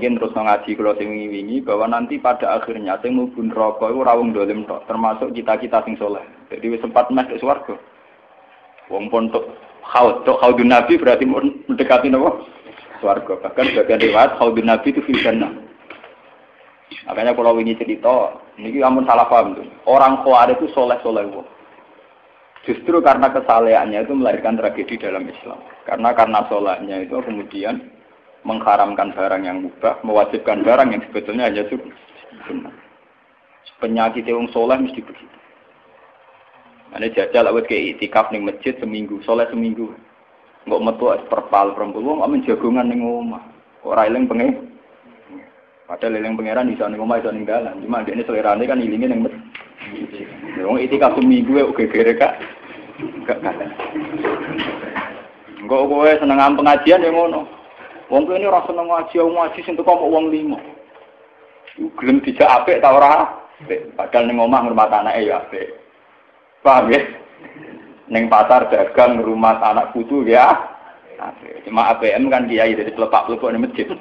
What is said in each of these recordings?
mungkin terus ngaji kula sing wingi bahwa nanti pada akhirnya sing mlebu neraka iku ora wong dolim tok, termasuk kita-kita sing saleh. Jadi wis sempat masuk swarga. Wong pontok haudun Nabi berarti mendekati napa? Swarga. Bahkan bagian riwayat haudun Nabi itu fil jannah. Makanya kalau wingi cerita, niki amun salah paham tuh. Orang Khawarij itu soleh-soleh wong. Justru karena kesalehannya itu melahirkan tragedi dalam Islam. Karena solehnya itu kemudian mengharamkan barang yang mubah, mewajibkan barang yang sebetulnya hanya sunnah. Penyakit wong soleh mesti begitu. Ane jajal awet ke itikaf ning masjid seminggu, soleh seminggu. Enggak metu perpal perempuan, amen jagongan ning omah. Ora eling pengen. Padahal eling pangeran iso ning omah iso ning dalan. Cuma dekne selerane kan ilinge ning masjid. Wong itikaf seminggu kok gegere kak. Enggak. Enggak kowe seneng pengajian ya ngono. Wong kene ora seneng ngaji sing teko kok wong 5. Gelem dijak apik ta ora? Padahal ning omah ngurmat anake ya apik. Paham ya? Ning pasar dagang ngurmat anak putu ya apik. Cuma APM kan kiai dari pelepak-pelepok ning masjid.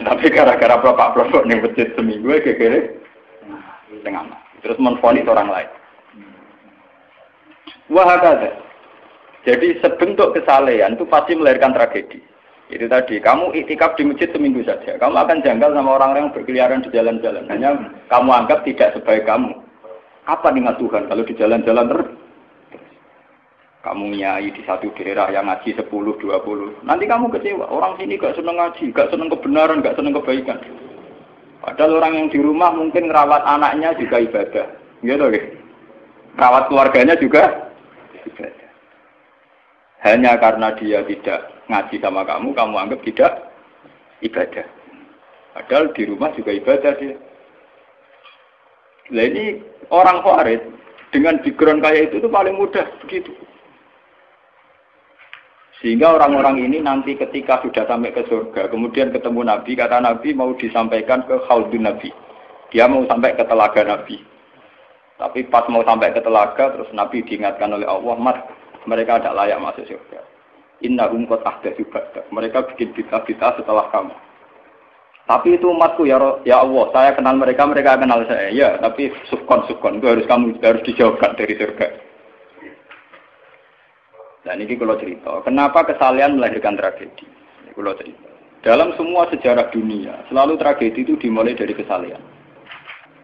Tapi gara-gara pelepak-pelepok ning masjid seminggu gegere tengah. Terus menfonis orang lain. Wah ada. Jadi sebentuk kesalehan itu pasti melahirkan tragedi. Itu tadi, kamu iktikaf di masjid seminggu saja. Kamu akan janggal sama orang-orang yang berkeliaran di jalan-jalan. Hanya kamu anggap tidak sebaik kamu. Apa dengan Tuhan kalau di jalan-jalan terus? Kamu nyai di satu daerah yang ngaji 10, 20. Nanti kamu kecewa. Orang sini gak seneng ngaji, gak seneng kebenaran, gak seneng kebaikan. Padahal orang yang di rumah mungkin ngerawat anaknya juga ibadah. Gitu kan? Merawat keluarganya juga ibadah. Hanya karena dia tidak ngaji sama kamu anggap tidak ibadah. Padahal di rumah juga ibadah dia. Nah ini orang Khawarij dengan background kayak itu paling mudah begitu. Sehingga orang-orang ini nanti ketika sudah sampai ke surga, kemudian ketemu Nabi, kata Nabi mau disampaikan ke Khaudun Nabi. Dia mau sampai ke telaga Nabi. Tapi pas mau sampai ke telaga, terus Nabi diingatkan oleh Allah, Mas, mereka tidak layak masuk surga. Innahum qad ahdatsu ba'dak. Mereka bikin bid'ah setelah kamu. Tapi itu umatku ya Allah, saya kenal mereka kenal saya. Ya, tapi sukon itu harus dijauhkan dari surga. Dan ini kalau cerita, kenapa kesalehan melahirkan tragedi? Ini kalau cerita. Dalam semua sejarah dunia, selalu tragedi itu dimulai dari kesalehan.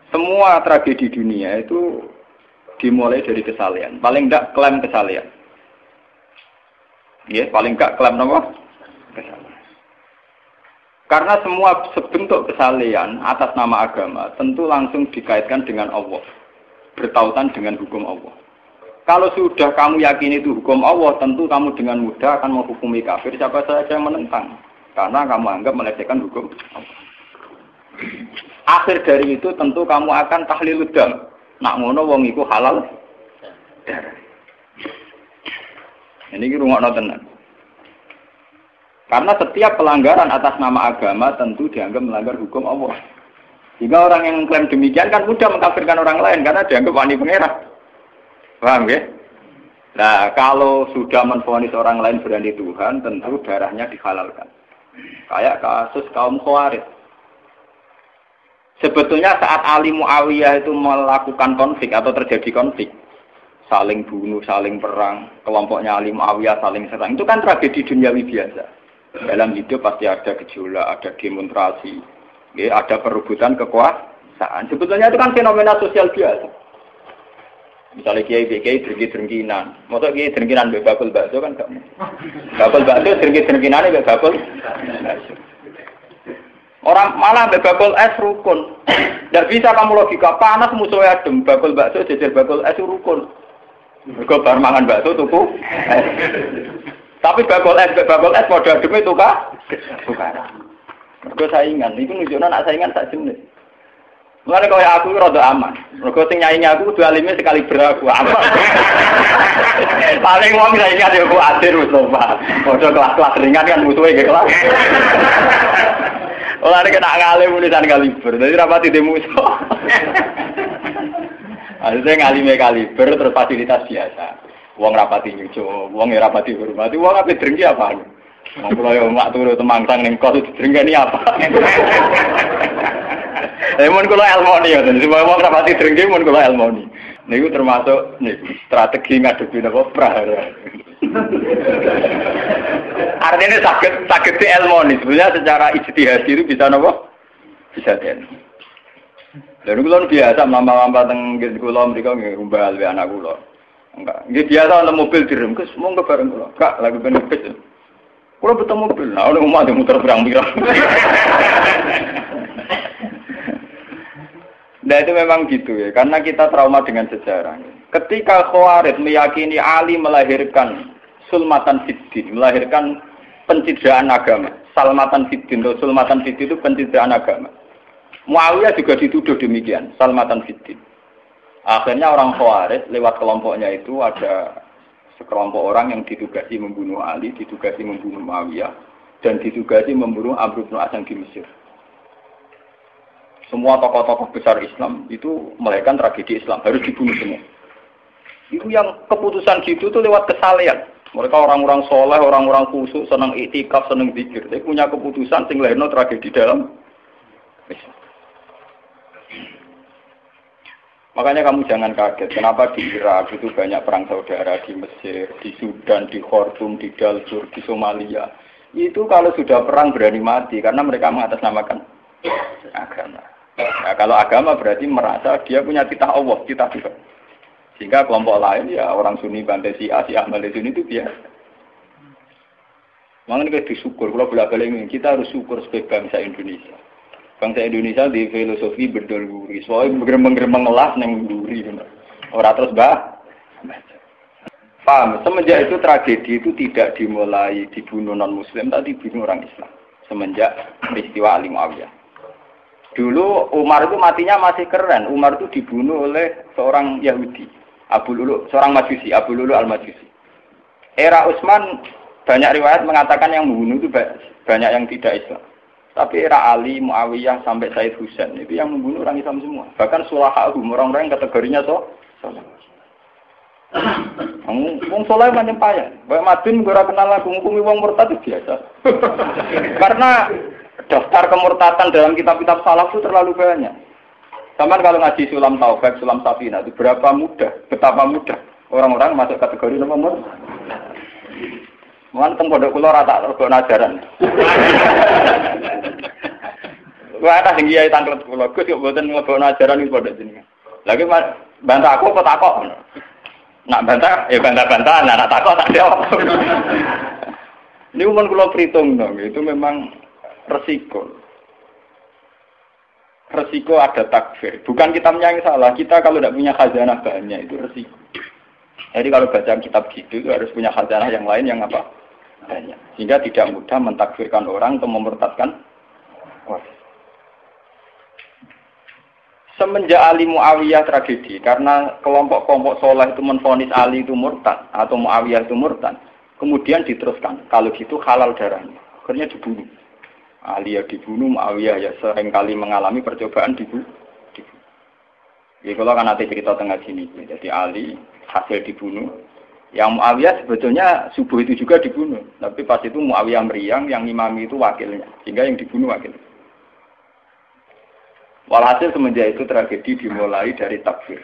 Semua tragedi dunia itu dimulai dari kesalehan. Paling tidak klaim kesalehan. Ya, paling enggak klaim apa? Kesalehan. Karena semua bentuk kesalehan atas nama agama tentu langsung dikaitkan dengan Allah. Bertautan dengan hukum Allah. Kalau sudah kamu yakini itu hukum Allah, tentu kamu dengan mudah akan menghukumi kafir siapa saja yang menentang. Karena kamu anggap melecehkan hukum Allah. Akhir dari itu tentu kamu akan tahlil dam. Nak ngono wong iku halal darah. Ini rungokno tenan. Karena setiap pelanggaran atas nama agama tentu dianggap melanggar hukum Allah. Jika orang yang mengklaim demikian kan mudah mengkafirkan orang lain karena dianggap wani pangeran. Paham ya? Nah, kalau sudah menvonis orang lain berani Tuhan, tentu darahnya dihalalkan. Kayak kasus kaum Khawarij. Sebetulnya saat Ali Muawiyah itu melakukan konflik atau terjadi konflik, saling bunuh, saling perang, kelompoknya Ali Muawiyah saling serang, itu kan tragedi duniawi biasa. Dalam hidup pasti ada gejolak, ada demonstrasi, ya, ada perebutan kekuasaan. Sebetulnya itu kan fenomena sosial biasa. Misalnya kiai drengki-drengkinan, maksudnya kiai drengkinan bakul bakso kan gak mau. Bakul bakso drengki-drengkinannya bakul bakso. Orang malah bakul es rukun. Tidak bisa kamu logika panas musuhnya adem, bakul bakso jejer bakul es rukun. Mereka bar mangan bakso tuku. Tapi bakul es pada ademnya tukar. Mereka saingan, itu nunjukkan nak saingan tak jenis. Mulane kaya aku rada aman. Mergo sing nyaingi aku kudu alime sekali beraku aman. Paling wong saingi yo ku adir wis lho, Pak. Padha kelas-kelas ringan kan musuhe nggih kelas. Ora nek nak ngalim tulisan kaliber. Dadi rapati de musuh. Akhirnya ngalime kaliber terus fasilitas biasa. Wong rapati nyucu, wong rapati hormati, wong ape drengki apaan? Wong kula yo mak turu temangsang ning kos drengkeni apa. Mun kula elmoni ya, semua wong rapati drengke mun kula elmoni. Niku termasuk strategi ngadepi napa prahara. Artinya sakit di elmoni. Sebenarnya secara ijtihad itu bisa napa? Bisa ten. Lalu kula biasa mama-mama teng kula mriko nggih umbal we anak kula. Enggak, nggih biasa ana mobil direm kes monggo bareng kula. Kak, lagi ben kes. Kula betul mobil. Nah, ono omah muter pirang-pirang. Nah itu memang gitu ya, karena kita trauma dengan sejarah. Ketika Khawarij meyakini Ali melahirkan sulmatan fiddin, melahirkan pencitraan agama. Salmatan fiddin, sulmatan fiddin itu pencitraan agama. Muawiyah juga dituduh demikian, salmatan fiddin. Akhirnya orang Khawarij lewat kelompoknya itu ada sekelompok orang yang ditugasi membunuh Ali, ditugasi membunuh Muawiyah, dan ditugasi membunuh Amr bin As di Mesir. Semua tokoh-tokoh besar Islam itu melahirkan tragedi Islam, harus dibunuh semua. Itu yang keputusan gitu tuh lewat kesalehan. Mereka orang-orang soleh, orang-orang khusyuk, senang iktikaf, senang zikir. Dia punya keputusan sing lahirno tragedi dalam Islam. Makanya kamu jangan kaget, kenapa di Irak itu banyak perang saudara, di Mesir, di Sudan, di Khartoum, di Darfur, di Somalia. Itu kalau sudah perang berani mati, karena mereka mengatasnamakan agama. Nah, kalau agama berarti merasa dia punya titah Allah, titah Tuhan. Sehingga kelompok lain ya orang Sunni bantai Syiah, Syiah bantai Sunni itu biasa. Makanya kita disyukur, kalau bolak-balik ini kita harus syukur sebagai bangsa Indonesia. Bangsa Indonesia di filosofi berdoluri, soalnya bergemeng-gemeng ngelas neng duri, orang terus paham? Semenjak itu tragedi itu tidak dimulai dibunuh non Muslim, tapi dibunuh orang Islam. Semenjak peristiwa Ali Muawiyah. Dulu Umar itu matinya masih keren. Umar itu dibunuh oleh seorang Yahudi, Abu Lulu, seorang Majusi, Abu Lulu al-Majusi. Era Utsman banyak riwayat mengatakan yang membunuh itu banyak yang tidak Islam. Tapi era Ali, Muawiyah sampai Said Husain itu yang membunuh orang Islam semua. Bahkan sulahahum, orang-orang yang kategorinya soleh. Wong soleh macam payah. Baik Madin gue kenal lagu ngukumi wong murtad itu biasa. Karena daftar kemurtatan dalam kitab-kitab salaf itu terlalu banyak. Sama kalau ngaji Sulam Taufik, Sulam Safina itu betapa mudah orang-orang masuk kategori nomor. Mohon teng pondok kula rata rego ajaran. Wah ada sing kiai tanglet kula, Gus yo mboten nglebokno ajaran iki pondok jenengan. Lagi bantah aku apa takok? Nak bantah ya bantah-bantahan, nak takok tak jawab. Ini umum kula perhitung dong, itu memang resiko. Resiko ada takfir. Bukan kitabnya yang salah, kita kalau tidak punya khazanah banyak itu resiko. Jadi kalau baca kitab gitu itu harus punya khazanah yang lain yang apa? Banyak. Sehingga tidak mudah mentakfirkan orang atau memurtadkan orang. Semenjak Ali Muawiyah tragedi, karena kelompok-kelompok soleh itu menvonis Ali itu murtad atau Muawiyah itu murtad, kemudian diteruskan. Kalau gitu halal darahnya, akhirnya dibunuh. Ali ya dibunuh, Muawiyah ya seringkali mengalami percobaan dibunuh. Jadi kalau kan nanti cerita tengah sini, jadi Ali hasil dibunuh. Yang Muawiyah sebetulnya subuh itu juga dibunuh, tapi pas itu Muawiyah meriang, yang imami itu wakilnya, sehingga yang dibunuh wakil. Walhasil semenjak itu tragedi dimulai dari takfir.